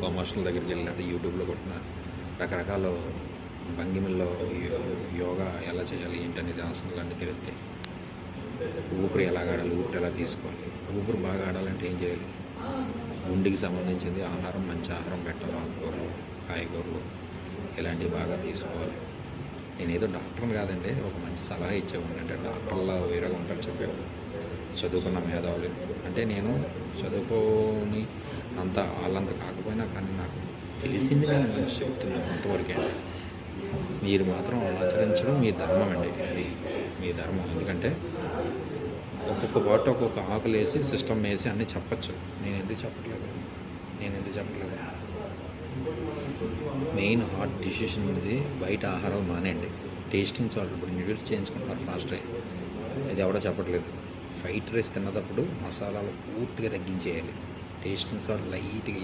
Commercial దగ్గరికి వెళ్ళి లేదా యూట్యూబ్లో కొట్టిన రకరకాల భంగిమల్లో యోగా ఎలా చేయాలి ఏంటనేది ఆసనాలు అన్నీ తెలుస్తాయి. ఊపిరి ఎలా ఆడాలి, ఊపిరి ఎలా తీసుకోవాలి. ఊపిరి బాగా ఆడాలంటే ఏం చేయాలి? గుండెకి సంబంధించింది ఆహారం, మంచి ఆహారం పెట్టాలి. ఆకుకూరలు, కాయగూరలు ఇలాంటివి బాగా తీసుకోవాలి. నేనేదో డాక్టర్ని కాదండి, ఒక మంచి సలహా ఇచ్చేవాడిని. అంటే డాక్టర్లా వేరేగా ఉంటారు చెప్పేవాళ్ళు, చదువుకున్న మేధావులు. అంటే నేను చదువుకొని అంత వాళ్ళంత కాకపోయినా కానీ నాకు తెలిసింది నేను మంచి చెప్తున్నాను అంతవరకే. మీరు మాత్రం ఆచరించడం మీ ధర్మం అండి, అది మీ ధర్మం. ఎందుకంటే ఒక్కొక్క పాటు ఒక్కొక్క ఆకులు వేసి సిస్టమ్ వేసి అన్నీ చెప్పచ్చు. నేను ఎందుకు చెప్పట్లేదు? మెయిన్ హార్ట్ డిసిషన్ ఉంది. బయట ఆహారాలు మానేయండి. టేస్టింగ్ సాల్ట్ ఇప్పుడు నూడిల్స్ చేయించుకుంటున్నారు ఫాస్ట్ అయ్యి, అది ఎవడో చెప్పట్లేదు. ఫ్రైడ్ రైస్ తిన్నప్పుడు మసాలాలు పూర్తిగా తగ్గించేయాలి. టేస్టింగ్ సాల్ట్ లైట్గా